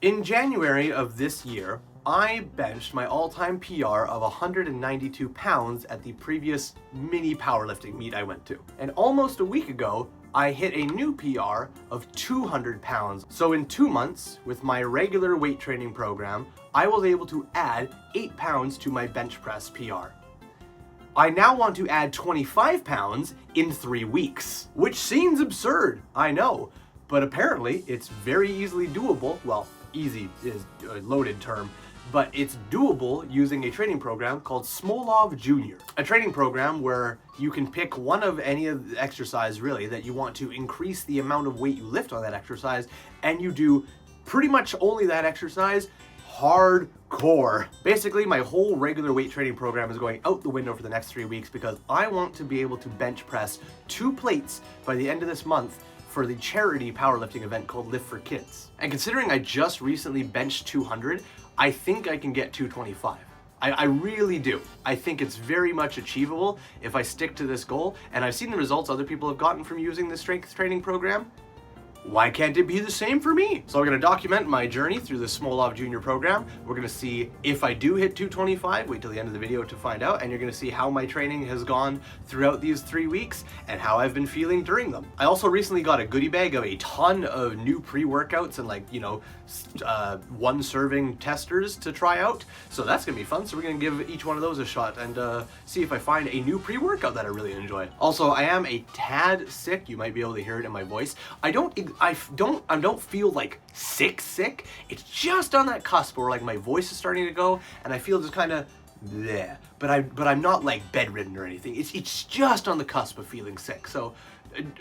In January of this year, I benched my all-time PR of 192 pounds at the previous mini powerlifting meet I went to. And almost a week ago, I hit a new PR of 200 pounds. So in 2 months, with my regular weight training program, I was able to add 8 pounds to my bench press PR. I now want to add 25 pounds in 3 weeks, which seems absurd, I know, but apparently it's very easily doable. Well, easy is a loaded term, but it's doable using a training program called Smolov Jr. A training program where you can pick one of any of the exercise really that you want to increase the amount of weight you lift on that exercise, and you do pretty much only that exercise hardcore. Basically, my whole regular weight training program is going out the window for the next 3 weeks because I want to be able to bench press 2 plates by the end of this month for the charity powerlifting event called Lift for Kids. And considering I just recently benched 200, I think I can get 225. I really do. I think it's very much achievable if I stick to this goal, and I've seen the results other people have gotten from using this strength training program. Why can't it be the same for me? So we're gonna document my journey through the Smolov Jr. program. We're gonna see if I do hit 225, wait till the end of the video to find out, and you're gonna see how my training has gone throughout these 3 weeks and how I've been feeling during them. I also recently got a goodie bag of a ton of new pre-workouts and 1 serving testers to try out. So that's gonna be fun. So we're gonna give each one of those a shot and see if I find a new pre-workout that I really enjoy. Also, I am a tad sick. You might be able to hear it in my voice. I don't feel like sick. It's just on that cusp where like my voice is starting to go and I feel just kind of bleh. But I'm not like bedridden or anything. It's just on the cusp of feeling sick. So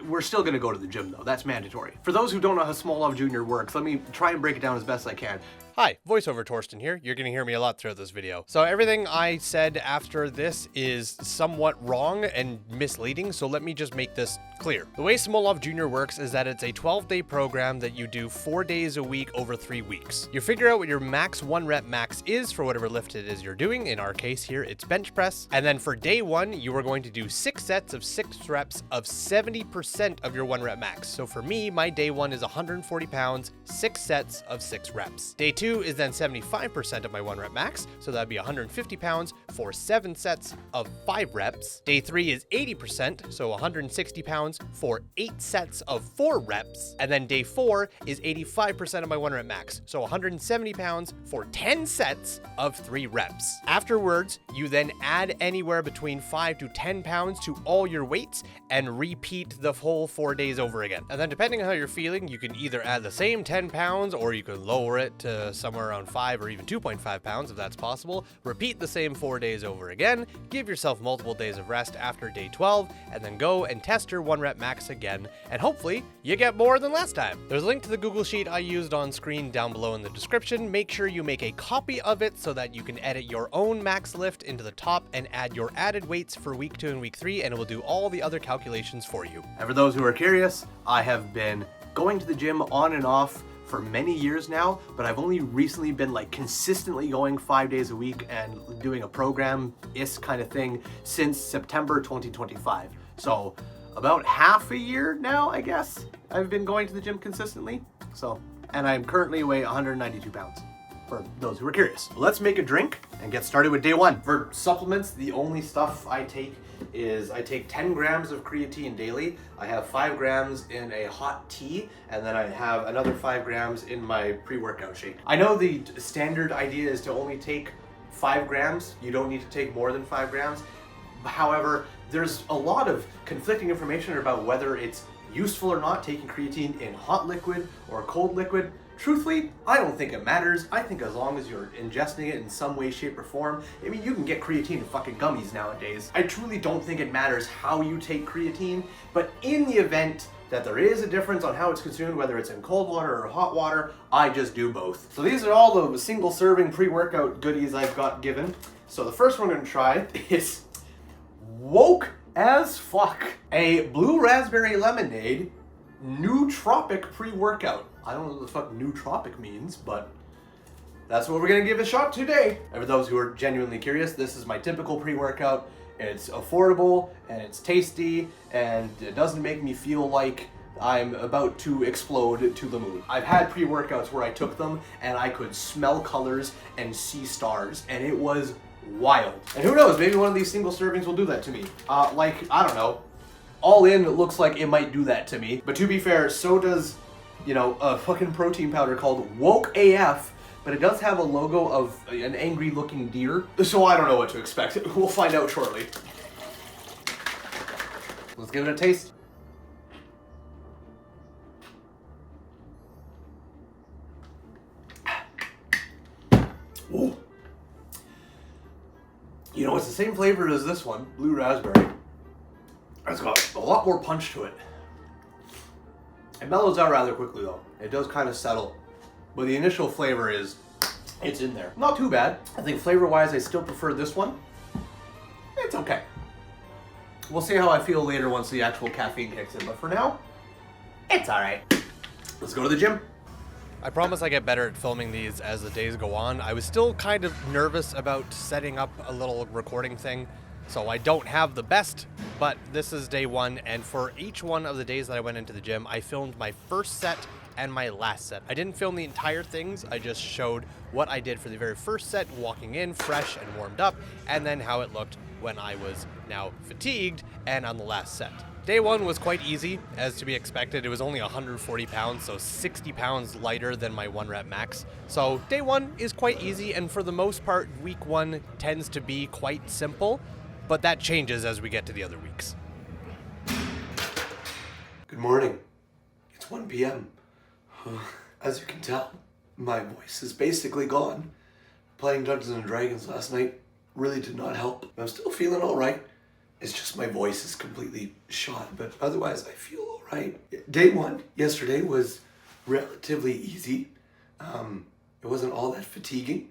we're still gonna go to the gym though. That's mandatory. For those who don't know how Smolov Jr. works, let me try and break it down as best I can. Hi, VoiceOver Torsten here. You're gonna hear me a lot throughout this video. So everything I said after this is somewhat wrong and misleading, so let me just make this clear. The way Smolov Jr. works is that it's a 12-day program that you do 4 days a week over 3 weeks. You figure out what your max 1 rep max is for whatever lift it is you're doing. In our case here, it's bench press. And then for day 1, you are going to do 6 sets of 6 reps of 70% of your 1 rep max. So for me, my day 1 is 140 pounds, 6 sets of 6 reps. Day 2 is then 75% of my 1 rep max, so that'd be 150 pounds for 7 sets of 5 reps. Day 3 is 80%, so 160 pounds for 8 sets of 4 reps. And then day 4 is 85% of my 1 rep max, so 170 pounds for 10 sets of 3 reps. Afterwards, you then add anywhere between 5 to 10 pounds to all your weights and repeat the whole 4 days over again. And then depending on how you're feeling, you can either add the same 10 pounds or you can lower it to somewhere around 5 or even 2.5 pounds if that's possible. Repeat the same 4 days over again, give yourself multiple days of rest after day 12, and then go and test your 1 rep max again, and hopefully you get more than last time. There's a link to the Google Sheet I used on screen down below in the description. Make sure you make a copy of it so that you can edit your own max lift into the top and add your added weights for week 2 and week 3, and it will do all the other calculations for you. And for those who are curious, I have been going to the gym on and off for many years now, but I've only recently been like consistently going 5 days a week and doing a program-ish kind of thing since September 2025. So about half a year now, I guess, I've been going to the gym consistently. So, and I'm currently weigh 192 pounds. For those who are curious. Let's make a drink and get started with day 1. For supplements, the only stuff I take is I take 10 grams of creatine daily. I have 5 grams in a hot tea, and then I have another 5 grams in my pre-workout shake. I know the standard idea is to only take 5 grams. You don't need to take more than 5 grams. However, there's a lot of conflicting information about whether it's useful or not taking creatine in hot liquid or cold liquid. Truthfully, I don't think it matters. I think as long as you're ingesting it in some way, shape, or form, I mean, you can get creatine in fucking gummies nowadays. I truly don't think it matters how you take creatine, but in the event that there is a difference on how it's consumed, whether it's in cold water or hot water, I just do both. So these are all the single serving pre-workout goodies I've got given. So the first one I'm gonna try is woke as fuck. A blue raspberry lemonade nootropic pre-workout. I don't know what the fuck nootropic means, but that's what we're gonna give a shot today. And for those who are genuinely curious, this is my typical pre-workout. It's affordable and it's tasty and it doesn't make me feel like I'm about to explode to the moon. I've had pre-workouts where I took them and I could smell colors and see stars, and it was wild. And who knows, maybe one of these single servings will do that to me. Like, I don't know. All in, it looks like it might do that to me. But to be fair, so does, you know, a fucking protein powder called Woke AF, but it does have a logo of an angry looking deer. So I don't know what to expect. We'll find out shortly. Let's give it a taste. Ooh. You know, it's the same flavor as this one, blue raspberry. It's got a lot more punch to it. It mellows out rather quickly though. It does kind of settle. But the initial flavor it's in there. Not too bad. I think flavor-wise, I still prefer this one. It's okay. We'll see how I feel later once the actual caffeine kicks in. But for now, it's all right. Let's go to the gym. I promise I get better at filming these as the days go on. I was still kind of nervous about setting up a little recording thing, so I don't have the best, but this is day one, and for each one of the days that I went into the gym, I filmed my first set and my last set. I didn't film the entire things, I just showed what I did for the very first set, walking in fresh and warmed up, and then how it looked when I was now fatigued and on the last set. Day one was quite easy, as to be expected. It was only 140 pounds, so 60 pounds lighter than my 1 rep max. So day one is quite easy, and for the most part, week one tends to be quite simple, but that changes as we get to the other weeks. Good morning. It's 1 p.m. As you can tell, my voice is basically gone. Playing Dungeons and Dragons last night really did not help. I'm still feeling all right. It's just my voice is completely shot, but otherwise I feel all right. Day one yesterday was relatively easy. It wasn't all that fatiguing.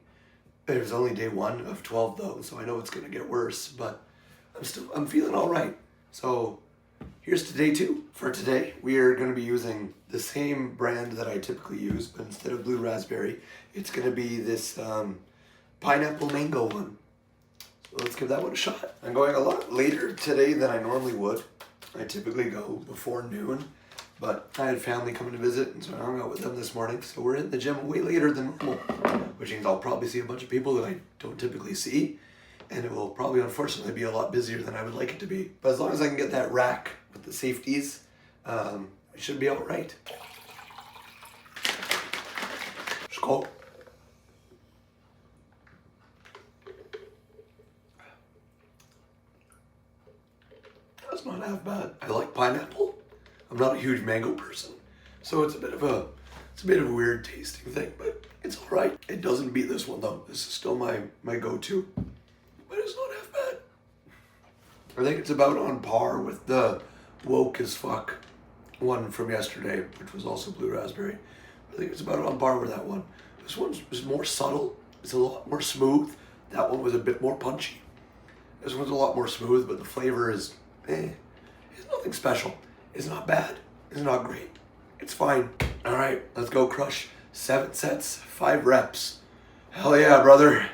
It was only day one of 12 though, so I know it's gonna get worse, but I'm feeling all right. So here's to day two. For today, we are gonna be using the same brand that I typically use, but instead of blue raspberry, it's gonna be this pineapple mango one. Let's give that one a shot. I'm going a lot later today than I normally would. I typically go before noon, but I had family coming to visit, and so I hung out with them this morning. So we're in the gym way later than normal, which means I'll probably see a bunch of people that I don't typically see, and it will probably unfortunately be a lot busier than I would like it to be. But as long as I can get that rack with the safeties, it should be all right. Skål. That's not half bad. I like pineapple. I'm not a huge mango person, so it's a bit of a weird tasting thing, but it's all right. It doesn't beat this one though. This is still my go-to, but it's not half bad. I think it's about on par with the woke as fuck one from yesterday, which was also blue raspberry. I think it's about on par with that one. This one was more subtle. It's a lot more smooth. That one was a bit more punchy. This one's a lot more smooth, but the flavor is it's nothing special. It's not bad. It's not great. It's fine. All right, let's go crush 7 sets, 5 reps. Hell yeah, brother.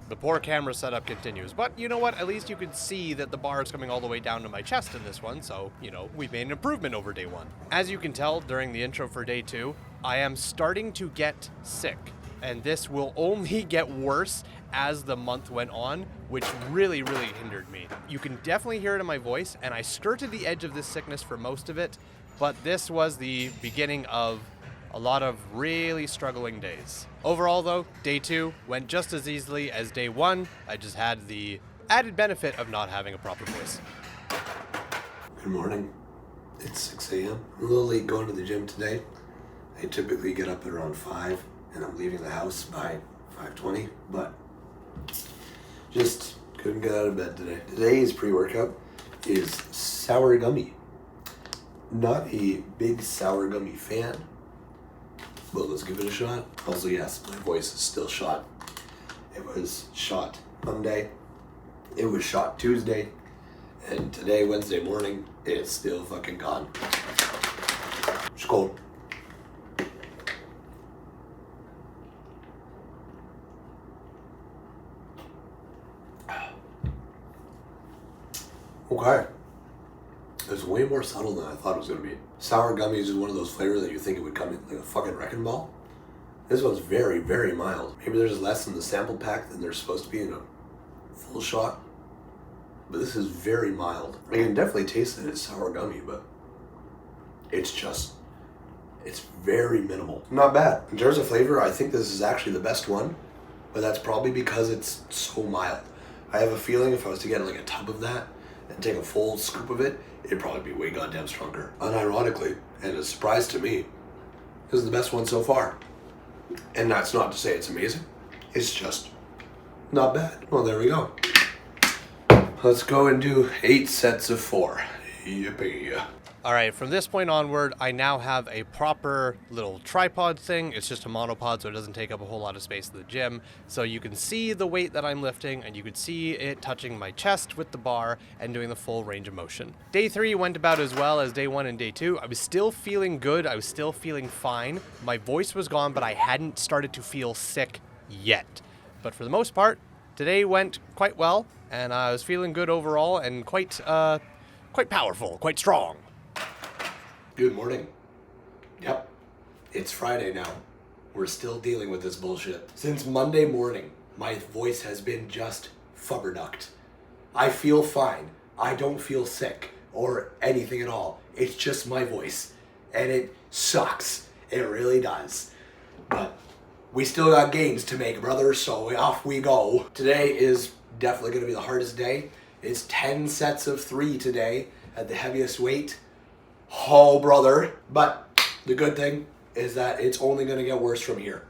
The poor camera setup continues, but you know what? At least you can see that the bar is coming all the way down to my chest in this one, so, you know, we've made an improvement over day one. As you can tell during the intro for day two, I am starting to get sick, and this will only get worse as the month went on, which really, really hindered me. You can definitely hear it in my voice, and I skirted the edge of this sickness for most of it, but this was the beginning of a lot of really struggling days. Overall though, day two went just as easily as day one. I just had the added benefit of not having a proper voice. Good morning. It's 6 a.m. I'm a little late going to the gym today. I typically get up at around 5 and I'm leaving the house by 5:20, but just couldn't get out of bed today. Today's pre-workout is sour gummy. Not a big sour gummy fan, but let's give it a shot. Also, yes, my voice is still shot. It was shot Monday, it was shot Tuesday, and today, Wednesday morning, it's still fucking gone. Skål. Okay. It's way more subtle than I thought it was going to be. Sour gummies is one of those flavors that you think it would come in like a fucking wrecking ball. This one's very, very mild. Maybe there's less in the sample pack than there's supposed to be in a full shot. But this is very mild. I can definitely taste that it's sour gummy, but it's very minimal. Not bad. In terms of flavor, I think this is actually the best one, but that's probably because it's so mild. I have a feeling if I was to get like a tub of that and take a full scoop of it, it'd probably be way goddamn stronger. Unironically, and a surprise to me, this is the best one so far. And that's not to say it's amazing. It's just not bad. Well, there we go. Let's go and do 8 sets of 4. Yippee. All right, from this point onward, I now have a proper little tripod thing. It's just a monopod, so it doesn't take up a whole lot of space in the gym. So you can see the weight that I'm lifting, and you can see it touching my chest with the bar and doing the full range of motion. Day 3 went about as well as day 1 and day 2. I was still feeling good. I was still feeling fine. My voice was gone, but I hadn't started to feel sick yet. But for the most part, today went quite well, and I was feeling good overall and quite powerful, quite strong. Good morning. Yep, it's Friday now. We're still dealing with this bullshit. Since Monday morning, my voice has been just flubberducked. I feel fine. I don't feel sick or anything at all. It's just my voice. And it sucks. It really does. But we still got gains to make, brother, so off we go. Today is definitely going to be the hardest day. It's 10 sets of 3 today at the heaviest weight. Oh, brother. But the good thing is that it's only going to get worse from here.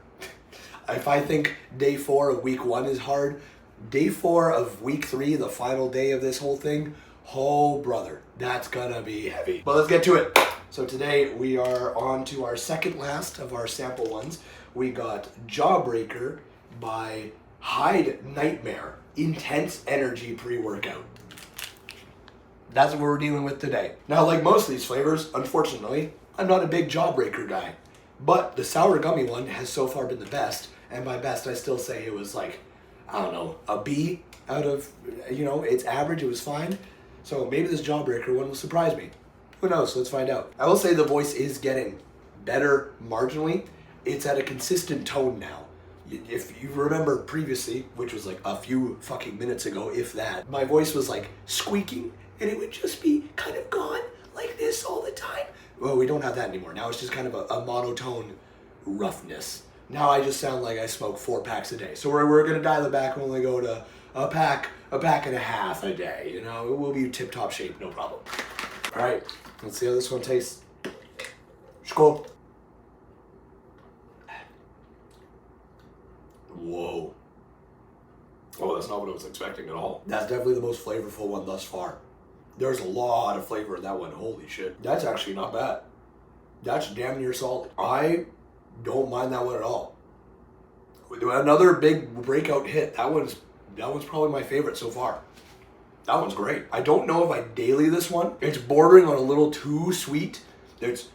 If I think day 4 of week 1 is hard, day 4 of week 3, the final day of this whole thing, oh, brother, that's going to be heavy. But let's get to it. So today we are on to our second last of our sample ones. We got Jawbreaker by Hyde Nightmare Intense Energy Pre-Workout. That's what we're dealing with today. Now, like most of these flavors, unfortunately, I'm not a big Jawbreaker guy. But the sour gummy one has so far been the best. And by best, I still say it was like, I don't know, a B out of, it's average. It was fine. So maybe this Jawbreaker one will surprise me. Who knows? Let's find out. I will say the voice is getting better marginally. It's at a consistent tone now. If you remember previously, which was like a few fucking minutes ago, if that, my voice was like squeaking. And it would just be kind of gone like this all the time. Well, we don't have that anymore. Now it's just kind of a monotone roughness. Now I just sound like I smoke 4 packs a day. So we're going to dial it back and only go to a pack and a half a day. It will be tip-top shape, no problem. All right, let's see how this one tastes. Skål. Whoa. Oh, that's not what I was expecting at all. That's definitely the most flavorful one thus far. There's a lot of flavor in that one. Holy shit. That's actually not bad. That's damn near solid. I don't mind that one at all. Another big breakout hit. That one's probably my favorite so far. That one's great. I don't know if I daily this one. It's bordering on a little too sweet. It's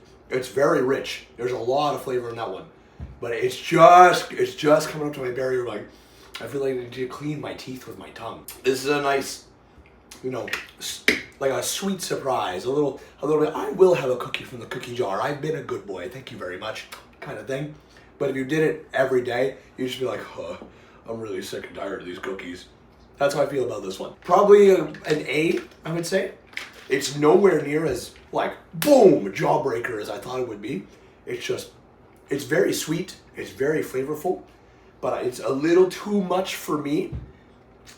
very rich. There's a lot of flavor in that one. But it's just coming up to my barrier. Like, I feel like I need to clean my teeth with my tongue. This is a nice, like a sweet surprise, a little bit. I will have a cookie from the cookie jar. I've been a good boy. Thank you very much, kind of thing. But if you did it every day, you'd just be like, I'm really sick and tired of these cookies. That's how I feel about this one. Probably an A, I would say. It's nowhere near as like boom Jawbreaker as I thought it would be. It's very sweet. It's very flavorful, but it's a little too much for me.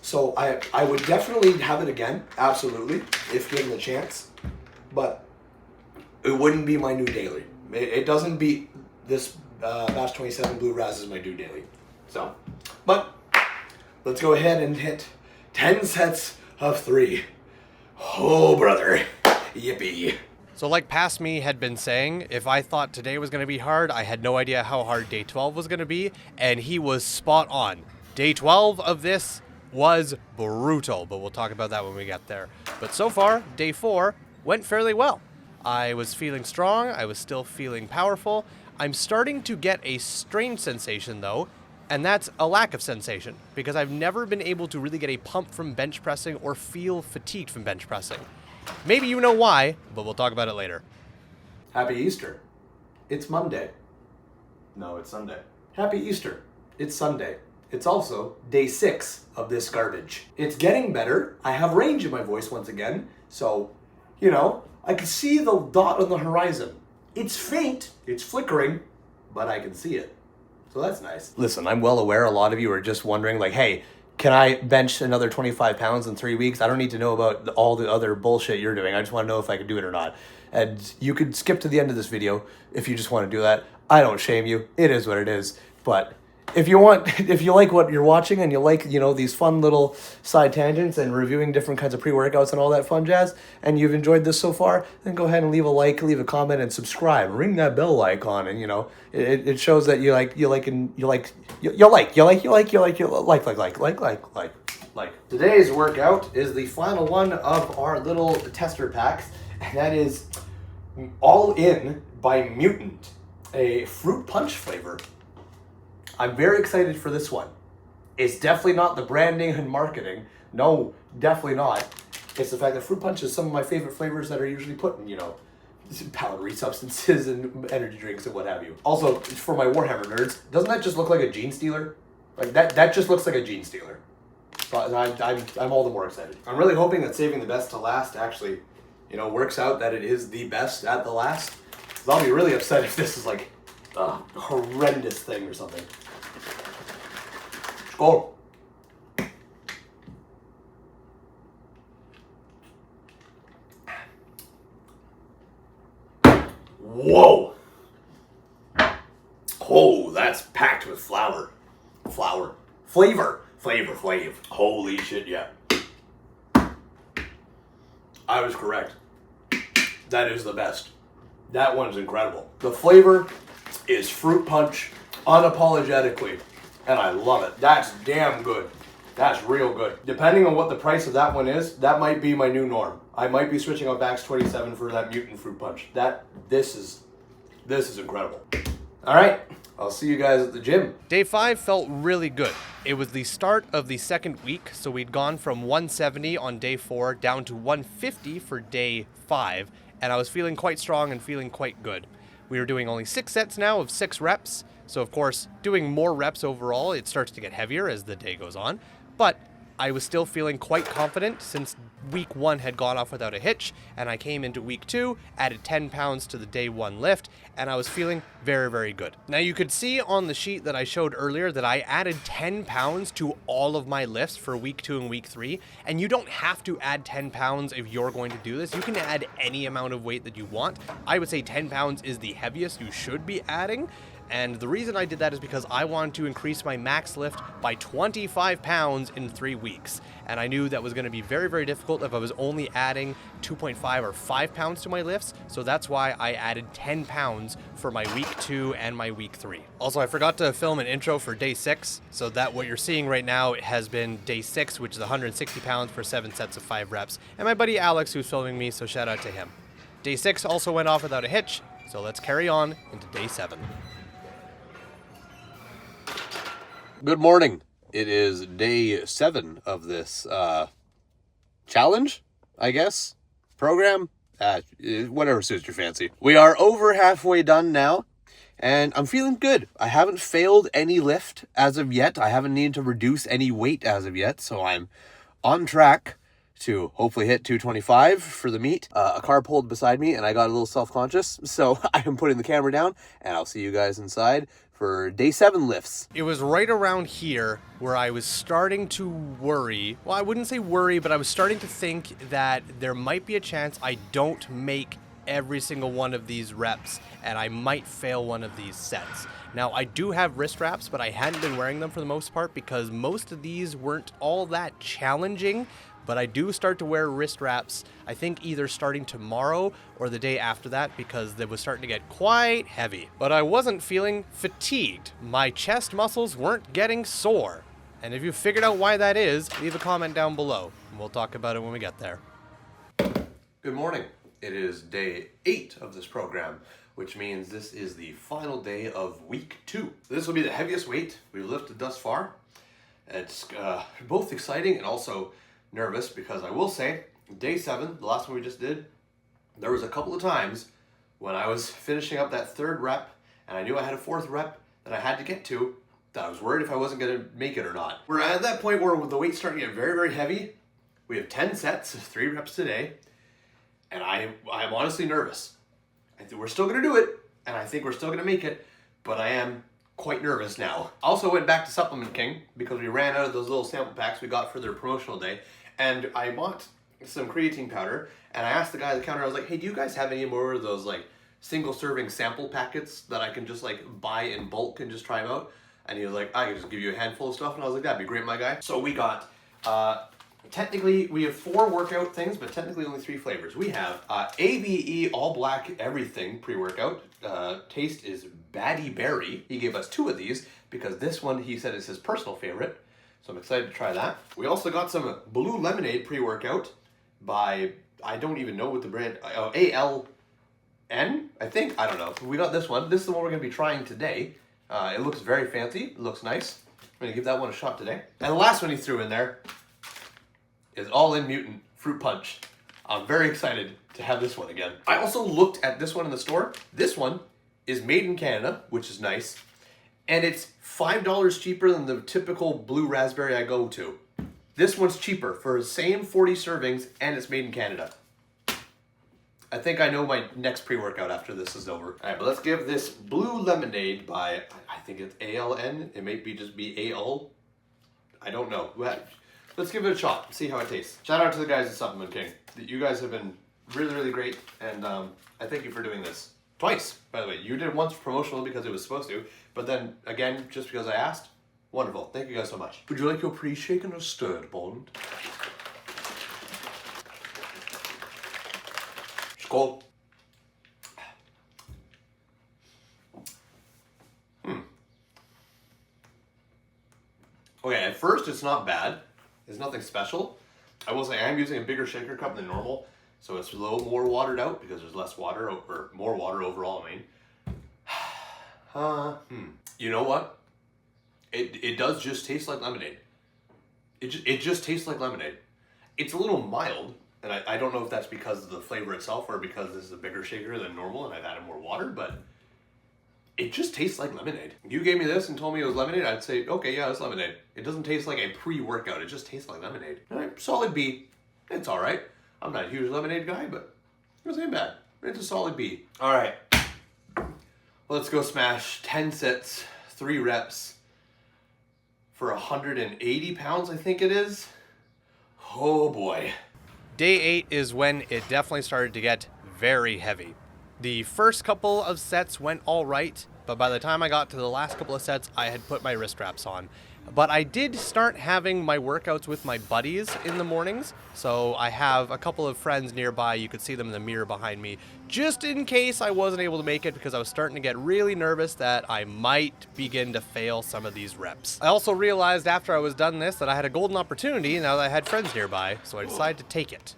So I would definitely have it again, absolutely, if given the chance. But it wouldn't be my new daily. It doesn't beat this Batch 27 Blue Raz as my new daily. So, but let's go ahead and hit 10 sets of 3. Oh, brother. Yippee. So like Past Me had been saying, if I thought today was going to be hard, I had no idea how hard day 12 was going to be, and he was spot on. Day 12 of this was brutal, but we'll talk about that when we get there. But so far, day 4 went fairly well. I was feeling strong, I was still feeling powerful. I'm starting to get a strange sensation though, and that's a lack of sensation, because I've never been able to really get a pump from bench pressing or feel fatigued from bench pressing. Maybe you know why, but we'll talk about it later. Happy Easter. It's Monday. No, it's Sunday. Happy Easter. It's Sunday. It's also day 6 of this garbage. It's getting better. I have range in my voice once again. So, I can see the dot on the horizon. It's faint, it's flickering, but I can see it. So that's nice. Listen, I'm well aware a lot of you are just wondering, like, hey, can I bench another 25 pounds in 3 weeks? I don't need to know about all the other bullshit you're doing. I just want to know if I can do it or not. And you could skip to the end of this video if you just want to do that. I don't shame you. It is what it is. But if you like what you're watching and you like, these fun little side tangents and reviewing different kinds of pre-workouts and all that fun jazz, and you've enjoyed this so far, then go ahead and leave a like, leave a comment, and subscribe. Ring that bell icon, and it shows that you like. Today's workout is the final one of our little tester packs, and that is All In by Mutant, a fruit punch flavor. I'm very excited for this one. It's definitely not the branding and marketing. No, definitely not. It's the fact that fruit punch is some of my favorite flavors that are usually put in, powdery substances and energy drinks and what have you. Also, for my Warhammer nerds, doesn't that just look like a gene stealer? Like that just looks like a gene stealer. So I'm all the more excited. I'm really hoping that saving the best to last actually, works out that it is the best at the last. 'Cause I'll be really upset if this is like a horrendous thing or something. Skål. Whoa. Oh, that's packed with flavor. Holy shit, yeah. I was correct. That is the best. That one's incredible. The flavor is fruit punch unapologetically, and I love it. That's damn good. That's real good. Depending on what the price of that one is, that might be my new norm. I might be switching on Bax 27 for that Mutant fruit punch. This is incredible. All right, I'll see you guys at the gym. Day 5 felt really good. It was the start of the second week, so we'd gone from 170 on day 4 down to 150 for day 5, and I was feeling quite strong and feeling quite good. We were doing only 6 sets now of 6 reps, so of course, doing more reps overall, it starts to get heavier as the day goes on, but I was still feeling quite confident since week 1 had gone off without a hitch, and I came into week 2, added 10 pounds to the day 1 lift, and I was feeling very, very good. Now you could see on the sheet that I showed earlier that I added 10 pounds to all of my lifts for week 2 and week 3, and you don't have to add 10 pounds if you're going to do this. You can add any amount of weight that you want. I would say 10 pounds is the heaviest you should be adding. And the reason I did that is because I wanted to increase my max lift by 25 pounds in 3 weeks. And I knew that was going to be very, very difficult if I was only adding 2.5 or 5 pounds to my lifts. So that's why I added 10 pounds for my week 2 and my week 3. Also, I forgot to film an intro for day 6. So that what you're seeing right now has been day 6, which is 160 pounds for 7 sets of 5 reps. And my buddy Alex, who's filming me, so shout out to him. Day 6 also went off without a hitch. So let's carry on into day 7. Good morning. It is day 7 of this challenge, I guess, program, whatever suits your fancy. We are over halfway done now, and I'm feeling good. I haven't failed any lift as of yet. I haven't needed to reduce any weight as of yet, so I'm on track to hopefully hit 225 for the meet. A car pulled beside me, and I got a little self-conscious, so I am putting the camera down, and I'll see you guys inside for day 7 lifts. It was right around here where I was starting to worry. Well, I wouldn't say worry, but I was starting to think that there might be a chance I don't make every single one of these reps and I might fail one of these sets. Now, I do have wrist wraps, but I hadn't been wearing them for the most part because most of these weren't all that challenging. But I do start to wear wrist wraps, I think either starting tomorrow or the day after that because they was starting to get quite heavy. But I wasn't feeling fatigued. My chest muscles weren't getting sore. And if you figured out why that is, leave a comment down below and we'll talk about it when we get there. Good morning. It is day 8 of this program, which means this is the final day of week 2. This will be the heaviest weight we've lifted thus far. It's both exciting and also nervous because I will say day 7, the last one we just did, there was a couple of times when I was finishing up that 3rd rep and I knew I had a 4th rep that I had to get to, that I was worried if I wasn't going to make it or not. We're at that point where the weight's starting to get very, very heavy. We have 10 sets, 3 reps today, and I'm honestly nervous. I think we're still going to do it, and I think we're still going to make it, but I am quite nervous now. Also went back to Supplement King because we ran out of those little sample packs we got for their promotional day, and I bought some creatine powder, and I asked the guy at the counter, I was like, hey, do you guys have any more of those like single serving sample packets that I can just like buy in bulk and just try them out? And he was like, I can just give you a handful of stuff. And I was like, that'd be great, my guy. So we got, technically, we have 4 workout things, but technically only 3 flavors. We have ABE All Black Everything pre-workout. Taste is Batty Berry. He gave us 2 of these because this one, he said, is his personal favorite. So I'm excited to try that. We also got some Blue Lemonade pre-workout by, I don't even know what the brand, ALN, I think? I don't know. We got this one. This is the one we're going to be trying today. It looks very fancy. It looks nice. I'm going to give that one a shot today. And the last one he threw in there is All In Mutant Fruit Punch. I'm very excited to have this one again. I also looked at this one in the store. This one is made in Canada, which is nice. And it's $5 cheaper than the typical blue raspberry I go to. This one's cheaper for the same 40 servings, and it's made in Canada. I think I know my next pre-workout after this is over. All right, but let's give this Blue Lemonade by, I think it's ALN. It may be just be AL. I don't know. Let's give it a shot, see how it tastes. Shout out to the guys at Supplement King. You guys have been really, really great, and I thank you for doing this. Twice, by the way. You did it once promotional because it was supposed to, but then again, just because I asked. Wonderful. Thank you guys so much. Would you like your pre-shaken or stirred, Bond? Skål. Okay, at first it's not bad. It's nothing special. I will say I am using a bigger shaker cup than normal, so it's a little more watered out because there's less water, or more water overall, I mean. You know what? It does just taste like lemonade. It just tastes like lemonade. It's a little mild, and I don't know if that's because of the flavor itself or because this is a bigger shaker than normal and I've added more water, but it just tastes like lemonade. If you gave me this and told me it was lemonade, I'd say, okay, yeah, it's lemonade. It doesn't taste like a pre-workout. It just tastes like lemonade. All right, solid B. It's all right. I'm not a huge lemonade guy, but it wasn't bad. It's a solid B. All right. Let's go smash 10 sets, 3 reps for 180 pounds, I think it is. Oh boy. Day 8 is when it definitely started to get very heavy. The first couple of sets went all right, but by the time I got to the last couple of sets, I had put my wrist straps on. But I did start having my workouts with my buddies in the mornings, so I have a couple of friends nearby. You could see them in the mirror behind me, just in case I wasn't able to make it, because I was starting to get really nervous that I might begin to fail some of these reps. I also realized after I was done this that I had a golden opportunity now that I had friends nearby, so I decided to take it.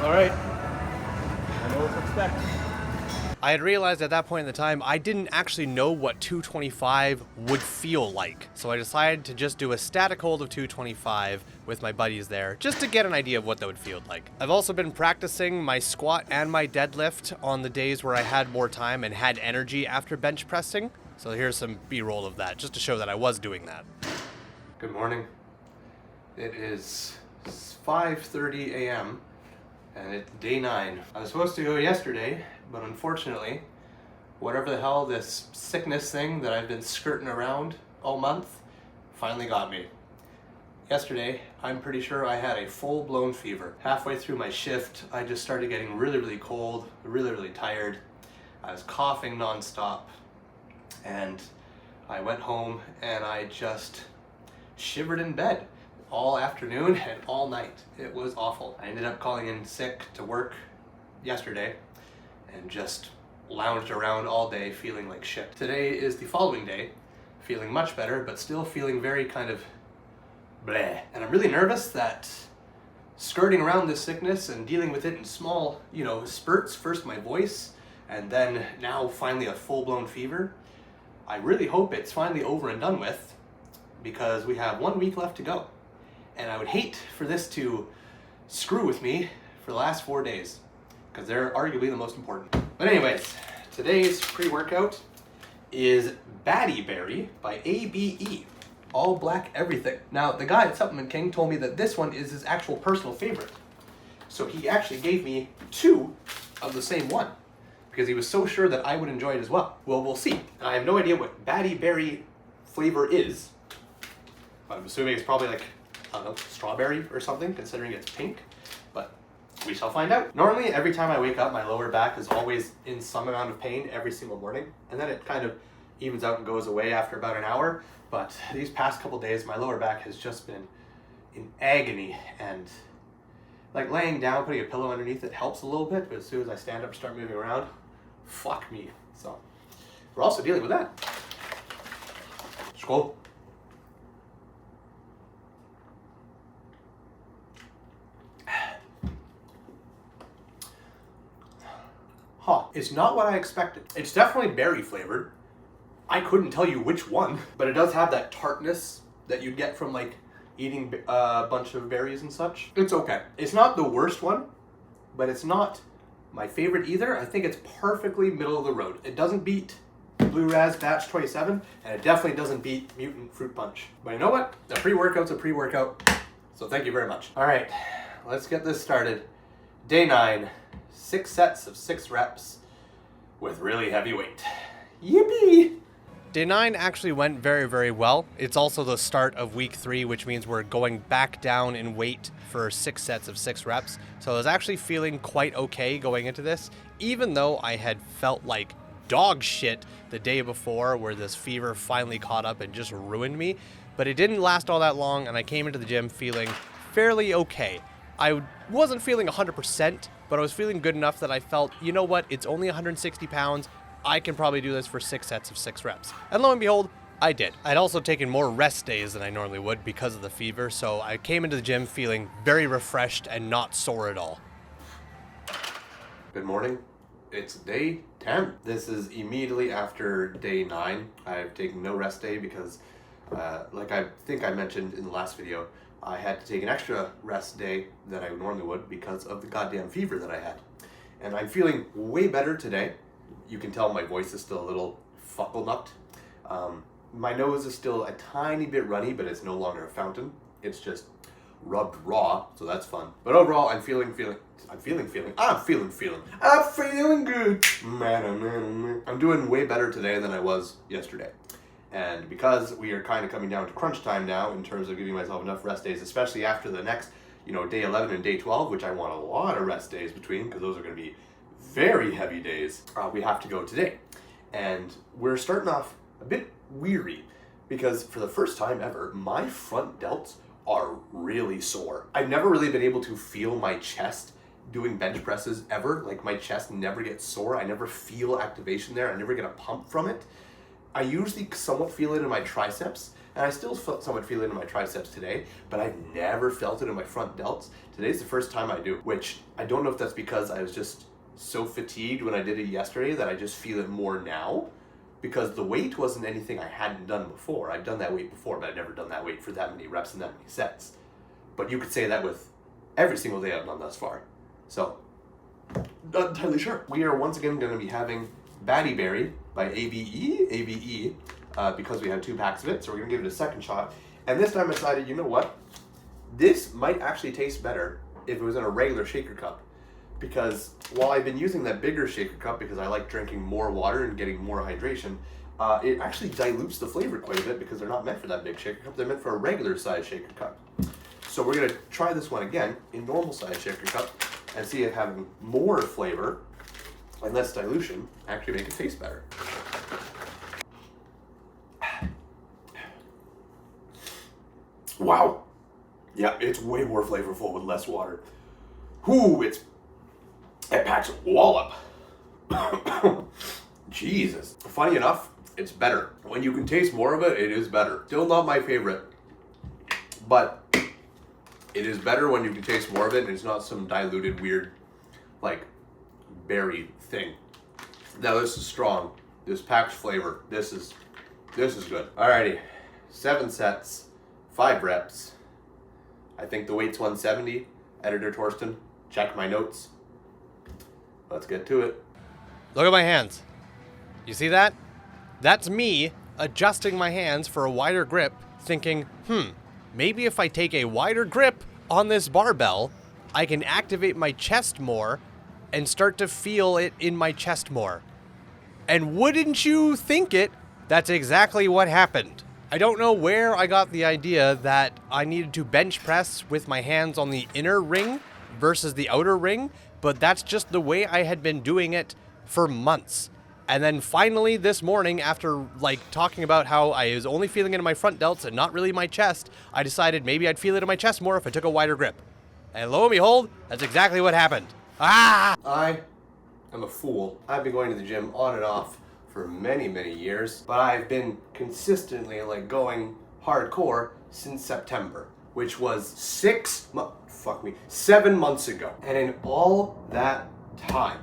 All right. I know what to expect. I had realized at that point in the time I didn't actually know what 225 would feel like. So I decided to just do a static hold of 225 with my buddies there, just to get an idea of what that would feel like. I've also been practicing my squat and my deadlift on the days where I had more time and had energy after bench pressing. So here's some B-roll of that, just to show that I was doing that. Good morning. It is 5:30 a.m. and it's day 9. I was supposed to go yesterday, but unfortunately, whatever the hell this sickness thing that I've been skirting around all month finally got me. Yesterday, I'm pretty sure I had a full-blown fever. Halfway through my shift, I just started getting really, really cold, really, really tired. I was coughing nonstop, and I went home and I just shivered in bed all afternoon and all night. It was awful. I ended up calling in sick to work yesterday and just lounged around all day feeling like shit. Today is the following day, feeling much better, but still feeling very kind of bleh. And I'm really nervous that skirting around this sickness and dealing with it in small, spurts. First my voice, and then now finally a full-blown fever. I really hope it's finally over and done with, because we have 1 week left to go. And I would hate for this to screw with me for the last 4 days, because they're arguably the most important. But anyways, today's pre-workout is Batty Berry by ABE. All black everything. Now, the guy at Supplement King told me that this one is his actual personal favorite. So he actually gave me 2 of the same one, because he was so sure that I would enjoy it as well. Well, we'll see. And I have no idea what Batty Berry flavor is. I'm assuming it's probably like, I don't know, strawberry or something, considering it's pink. But we shall find out. Normally, every time I wake up, my lower back is always in some amount of pain every single morning. And then it kind of evens out and goes away after about an hour. But these past couple days, my lower back has just been in agony, and like laying down, putting a pillow underneath it helps a little bit, but as soon as I stand up and start moving around, fuck me. So we're also dealing with that. Skål. It's not what I expected. It's definitely berry flavored. I couldn't tell you which one, but it does have that tartness that you'd get from like eating a bunch of berries and such. It's okay. It's not the worst one, but it's not my favorite either. I think it's perfectly middle of the road. It doesn't beat Blue Raz Batch 27, and it definitely doesn't beat Mutant Fruit Punch. But you know what? A pre-workout's a pre-workout, so thank you very much. All right, let's get this started. Day 9, 6 sets of 6 reps with really heavy weight. Yippee! Day 9 actually went very, very well. It's also the start of week 3, which means we're going back down in weight for 6 sets of 6 reps. So I was actually feeling quite okay going into this, even though I had felt like dog shit the day before, where this fever finally caught up and just ruined me. But it didn't last all that long, and I came into the gym feeling fairly okay. I wasn't feeling 100%, but I was feeling good enough that I felt, you know what, it's only 160 pounds. I can probably do this for 6 sets of 6 reps. And lo and behold, I did. I'd also taken more rest days than I normally would because of the fever, so I came into the gym feeling very refreshed and not sore at all. Good morning. It's day 10. This is immediately after day 9. I've taken no rest day because, like I think I mentioned in the last video, I had to take an extra rest day than I normally would because of the goddamn fever that I had. And I'm feeling way better today. You can tell my voice is still a little fuckle-nucked. My nose is still a tiny bit runny, but it's no longer a fountain. It's just rubbed raw, so that's fun. But overall, I'm feeling good. Man. I'm doing way better today than I was yesterday. And because we are kind of coming down to crunch time now in terms of giving myself enough rest days, especially after the next, day 11 and day 12, which I want a lot of rest days between, because those are going to be very heavy days, we have to go today. And we're starting off a bit weary because for the first time ever, my front delts are really sore. I've never really been able to feel my chest doing bench presses ever. Like, my chest never gets sore. I never feel activation there. I never get a pump from it. I usually somewhat feel it in my triceps, and I still somewhat feel it in my triceps today, but I've never felt it in my front delts. Today's the first time I do, which I don't know if that's because I was just so fatigued when I did it yesterday that I just feel it more now, because the weight wasn't anything I hadn't done before. I've done that weight before, but I've never done that weight for that many reps and that many sets. But you could say that with every single day I've done thus far. So, not entirely sure. We are once again going to be having Batty Berry by ABE, because we had 2 packs of it, so we're going to give it a second shot. And this time I decided, you know what? This might actually taste better if it was in a regular shaker cup. Because while I've been using that bigger shaker cup because I like drinking more water and getting more hydration, it actually dilutes the flavor quite a bit because they're not meant for that big shaker cup. They're meant for a regular size shaker cup. So we're going to try this one again in normal size shaker cup and see if having more flavor and less dilution actually make it taste better. Wow. Yeah, it's way more flavorful with less water. Whoo, it packs a wallop. Jesus. Funny enough, it's better. When you can taste more of it, it is better. Still not my favorite. But It is better when you can taste more of it and it's not some diluted, weird, like, berry thing. Now this is strong. This packs flavor. This is good. Alrighty, 7 sets, 5 reps. I think the weight's 170. Editor Torsten, check my notes. Let's get to it. Look at my hands. You see that? That's me adjusting my hands for a wider grip, thinking, maybe if I take a wider grip on this barbell, I can activate my chest more and start to feel it in my chest more. And wouldn't you think it, that's exactly what happened. I don't know where I got the idea that I needed to bench press with my hands on the inner ring versus the outer ring, but that's just the way I had been doing it for months. And then finally this morning, after like talking about how I was only feeling it in my front delts and not really my chest, I decided maybe I'd feel it in my chest more if I took a wider grip. And lo and behold, that's exactly what happened. Ah! I am a fool. I've been going to the gym on and off for many, many years, but I've been consistently like going hardcore since September, which was 7 months ago. And in all that time,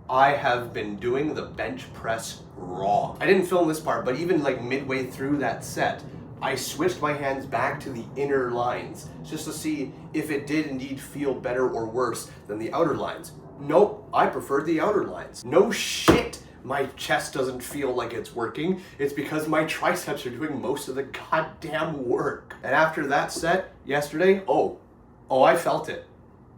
I have been doing the bench press raw. I didn't film this part, but even like midway through that set, I switched my hands back to the inner lines just to see if it did indeed feel better or worse than the outer lines. Nope, I preferred the outer lines. No shit, my chest doesn't feel like it's working. It's because my triceps are doing most of the goddamn work. And after that set yesterday, I felt it.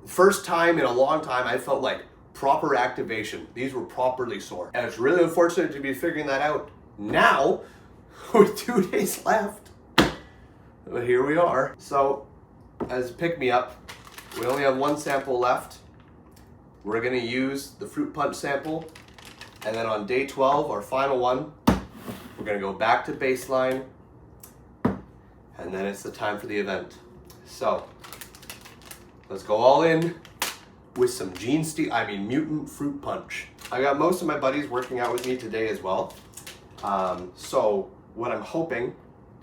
First time in a long time I felt like proper activation. These were properly sore. And it's really unfortunate to be figuring that out now with 2 days left. But here we are. So, as a pick-me-up, we only have 1 sample left. We're gonna use the fruit punch sample. And then on day 12, our final one, we're gonna go back to baseline. And then it's the time for the event. So, let's go all in with some Mutant Fruit Punch. I got most of my buddies working out with me today as well. So what I'm hoping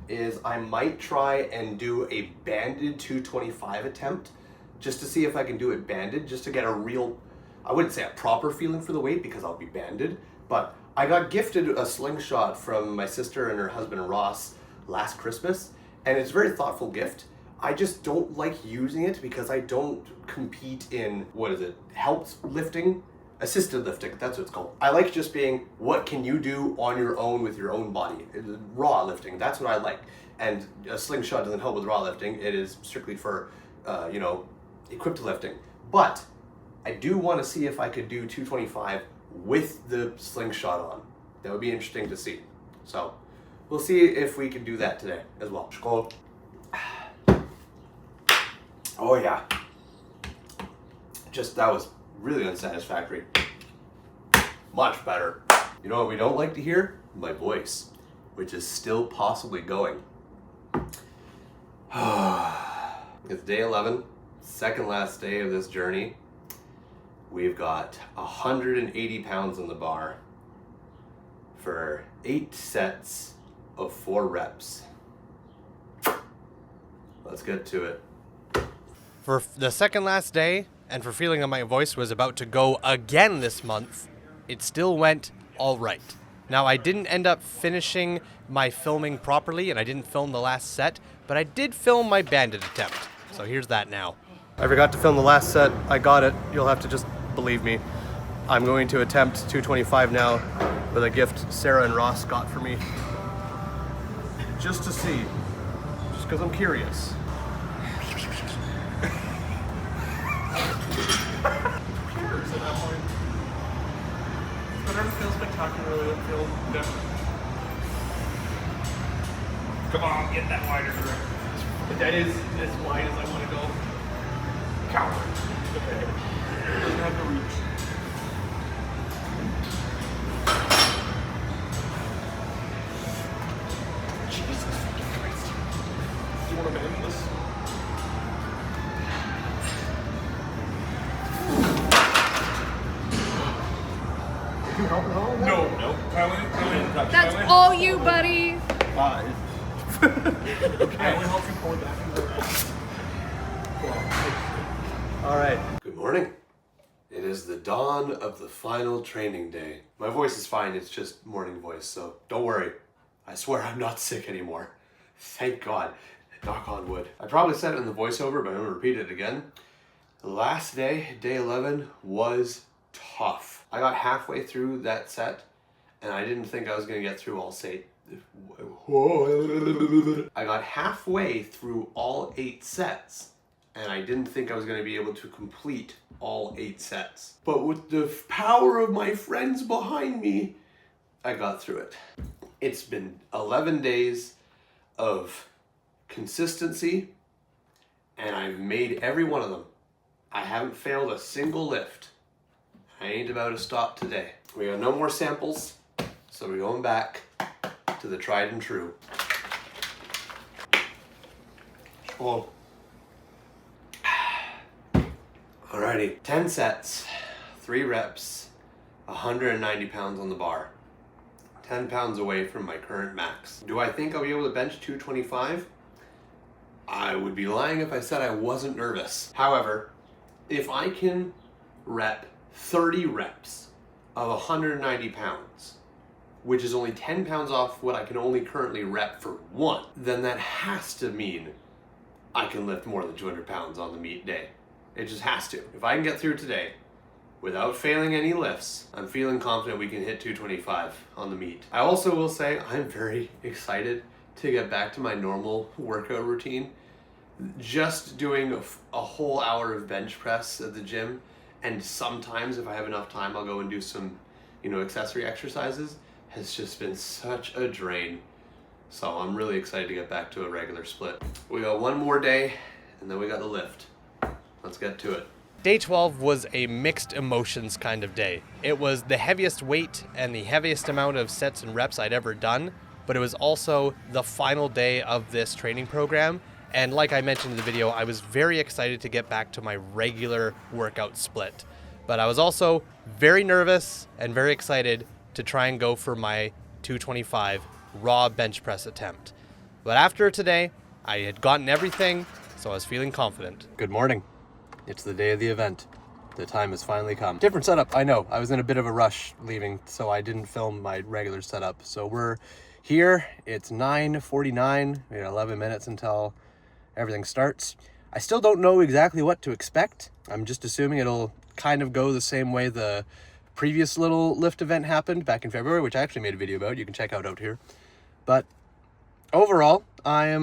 is I might try and do a banded 225 attempt just to see if I can do it banded, just to get a real, I wouldn't say a proper feeling for the weight because I'll be banded, but I got gifted a slingshot from my sister and her husband Ross last Christmas, and it's a very thoughtful gift. I just don't like using it because I don't compete in, helped lifting? Assisted lifting, that's what it's called. I like just being, what can you do on your own with your own body? Raw lifting, that's what I like. And a slingshot doesn't help with raw lifting, it is strictly for, equipped lifting. But I do want to see if I could do 225 with the slingshot on. That would be interesting to see. So, we'll see if we can do that today as well. Skål. Oh yeah. That was really unsatisfactory. Much better. You know what we don't like to hear? My voice, which is still possibly going. It's day 11, second last day of this journey. We've got 180 pounds on the bar for 8 sets of 4 reps. Let's get to it. For the second last day, and for feeling that my voice was about to go again this month, it still went all right. Now, I didn't end up finishing my filming properly, and I didn't film the last set, but I did film my banded attempt. So here's that now. I forgot to film the last set. I got it. You'll have to just believe me. I'm going to attempt 225 now with a gift Sarah and Ross got for me. Just to see. Just because I'm curious. Whatever feels spectacular, it feels different. Come on, get that wider grip. But that is as wide as I want to go. Coward. Okay. Doesn't have to reach. Jesus fucking Christ. Do you want to bend this? No. That's all you, buddy. I only help you pull it back and go. All right. Good morning. It is the dawn of the final training day. My voice is fine, it's just morning voice, so don't worry. I swear I'm not sick anymore. Thank God. Knock on wood. I probably said it in the voiceover, but I'm gonna repeat it again. The last day, day 11, was tough. I got halfway through that set, and I didn't think I was gonna get through all 8. I got halfway through all 8 sets, and I didn't think I was going to be able to complete all 8 sets. But with the power of my friends behind me, I got through it. It's been 11 days of consistency, and I've made every one of them. I haven't failed a single lift. I ain't about to stop today. We got no more samples, so we're going back to the tried and true. Well, alrighty, 10 sets, 3 reps, 190 pounds on the bar. 10 pounds away from my current max. Do I think I'll be able to bench 225? I would be lying if I said I wasn't nervous. However, if I can rep 30 reps of 190 pounds, which is only 10 pounds off what I can only currently rep for 1, then that has to mean I can lift more than 200 pounds on the meet day. It just has to. If I can get through today without failing any lifts, I'm feeling confident we can hit 225 on the meet. I also will say I'm very excited to get back to my normal workout routine. Just doing a whole hour of bench press at the gym, and sometimes if I have enough time I'll go and do some, accessory exercises, has just been such a drain. So I'm really excited to get back to a regular split. We got one more day, and then we got the lift. Let's get to it. Day 12 was a mixed emotions kind of day. It was the heaviest weight and the heaviest amount of sets and reps I'd ever done, but it was also the final day of this training program. And like I mentioned in the video, I was very excited to get back to my regular workout split. But I was also very nervous and very excited to try and go for my 225 raw bench press attempt. But after today, I had gotten everything, so I was feeling confident. Good morning. It's the day of the event. The time has finally come. Different setup, I know. I was in a bit of a rush leaving, so I didn't film my regular setup. So we're here. It's 9:49. We got 11 minutes until everything starts. I still don't know exactly what to expect. I'm just assuming it'll kind of go the same way the previous little lift event happened back in February, which I actually made a video about. You can check out here. But overall, I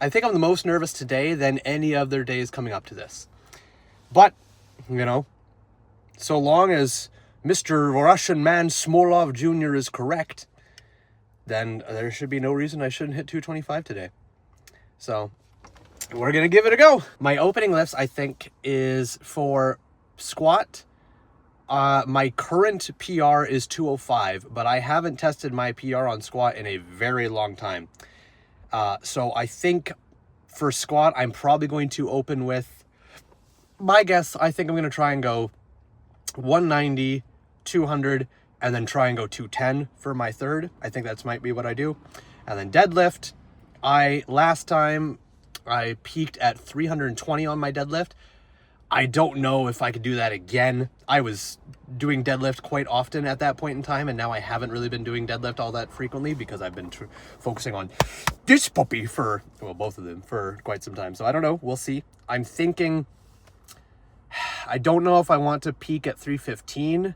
think I'm the most nervous today than any other days coming up to this. But, so long as Mr. Russian man Smolov Jr. is correct, then there should be no reason I shouldn't hit 225 today. So we're going to give it a go. My opening lifts, I think, is for squat. My current PR is 205, but I haven't tested my PR on squat in a very long time. So I think for squat, I'm probably going to open with, my guess, I think I'm going to try and go 190, 200, and then try and go 210 for my third. I think that's might be what I do. And then deadlift, last time I peaked at 320 on my deadlift. I don't know if I could do that again. I was doing deadlift quite often at that point in time, and now I haven't really been doing deadlift all that frequently because I've been focusing on this puppy for, well, both of them for quite some time. So I don't know. We'll see. I'm thinking, I don't know if I want to peak at 315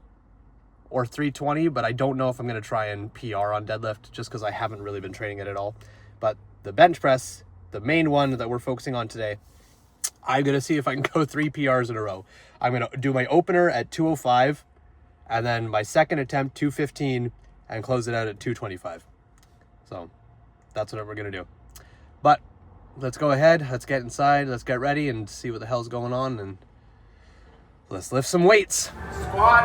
or 320, but I don't know if I'm going to try and PR on deadlift just because I haven't really been training it at all. But the bench press, the main one that we're focusing on today, I'm going to see if I can go 3 PRs in a row. I'm going to do my opener at 205, and then my second attempt, 215, and close it out at 225. So that's what we're going to do. But let's go ahead. Let's get inside. Let's get ready and see what the hell's going on, and let's lift some weights. Squat.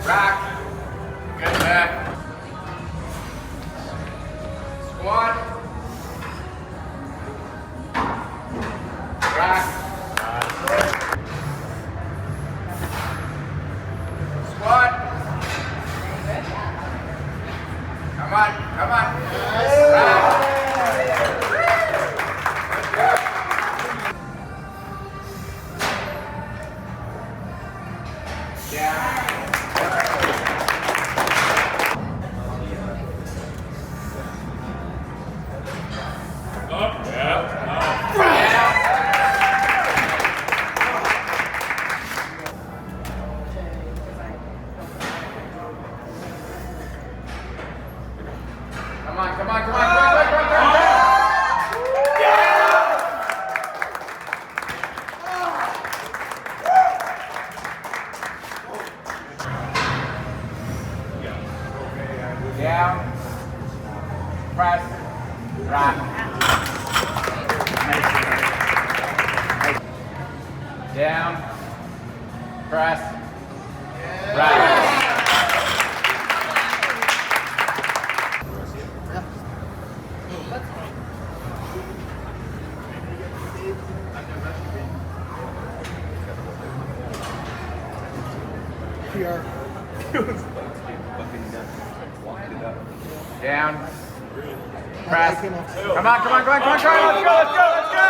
Rack. Good back. Squat. Rack. Squat. Come on, come on. Rack. Come on, come on, come on, come on, come on, come on, come on. Down, press, rock. Down, press, rock. Down. Press. Come on, come on, come on, come on, come on. Let's go, let's go, let's go.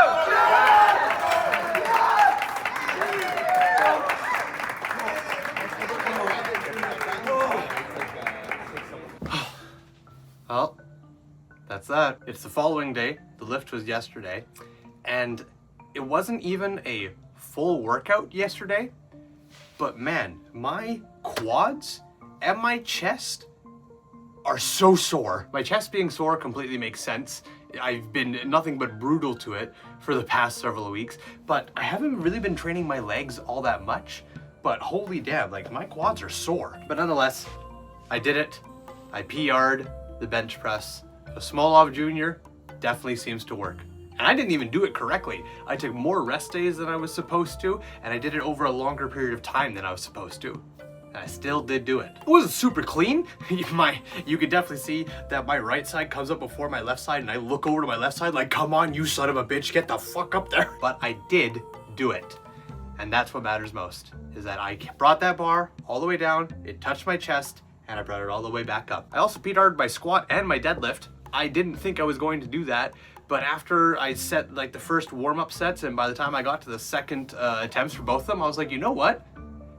Well, that's that. It's the following day. The lift was yesterday. And it wasn't even a full workout yesterday. But man, my quads and my chest are so sore. My chest being sore completely makes sense. I've been nothing but brutal to it for the past several weeks, but I haven't really been training my legs all that much. But holy damn, like my quads are sore. But nonetheless, I did it. I PR'd the bench press. The Smolov Jr. definitely seems to work. And I didn't even do it correctly. I took more rest days than I was supposed to, and I did it over a longer period of time than I was supposed to. And I still did do it. It wasn't super clean. You could definitely see that my right side comes up before my left side, and I look over to my left side like, come on, you son of a bitch, get the fuck up there. But I did do it. And that's what matters most, is that I brought that bar all the way down, it touched my chest, and I brought it all the way back up. I also PR'd my squat and my deadlift. I didn't think I was going to do that, but after I set like the first warm-up sets, and by the time I got to the second attempts for both of them, I was like, you know what?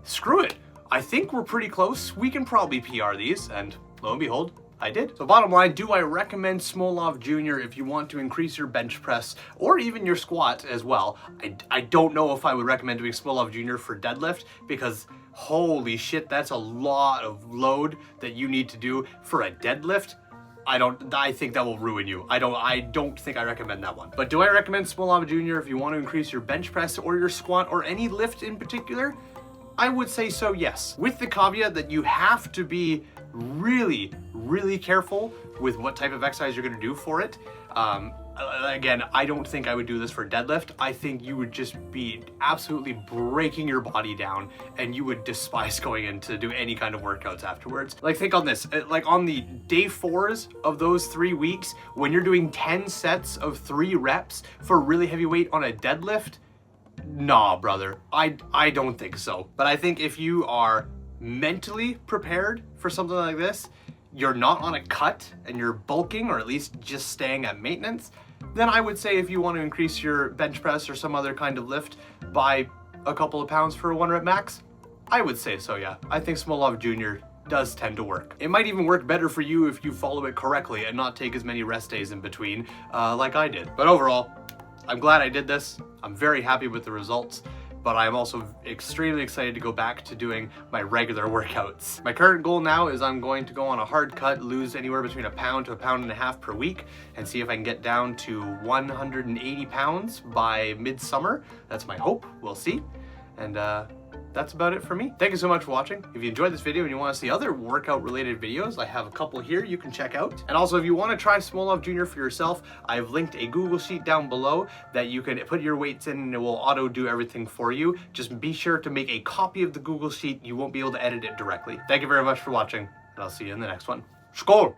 Screw it. I think we're pretty close. We can probably PR these, and lo and behold, I did. So bottom line, do I recommend Smolov Jr. if you want to increase your bench press or even your squat as well? I don't know if I would recommend doing Smolov Jr. for deadlift, because holy shit, that's a lot of load that you need to do for a deadlift. I think that will ruin you. I don't think I recommend that one. But do I recommend Smolov Jr. if you want to increase your bench press or your squat or any lift in particular? I would say so, yes. With the caveat that you have to be really, really careful with what type of exercise you're gonna do for it. Again, I don't think I would do this for deadlift. I think you would just be absolutely breaking your body down, and you would despise going in to do any kind of workouts afterwards. Like, think on this, like on the day 4s of those 3 weeks, when you're doing 10 sets of 3 reps for really heavy weight on a deadlift, nah, brother, I don't think so. But I think if you are mentally prepared for something like this, you're not on a cut and you're bulking, or at least just staying at maintenance, then I would say if you want to increase your bench press or some other kind of lift by a couple of pounds for a 1 rep max, I would say so, yeah. I think Smolov Jr. does tend to work. It might even work better for you if you follow it correctly and not take as many rest days in between like I did. But overall, I'm glad I did this. I'm very happy with the results, but I'm also extremely excited to go back to doing my regular workouts. My current goal now is I'm going to go on a hard cut, lose anywhere between 1 pound to 1.5 pounds per week, and see if I can get down to 180 pounds by midsummer. That's my hope. We'll see. And that's about it for me. Thank you so much for watching. If you enjoyed this video and you want to see other workout related videos, I have a couple here you can check out. And also, if you want to try Smolov Jr. for yourself, I've linked a Google Sheet down below that you can put your weights in and it will auto do everything for you. Just be sure to make a copy of the Google Sheet. You won't be able to edit it directly. Thank you very much for watching, and I'll see you in the next one. Skål!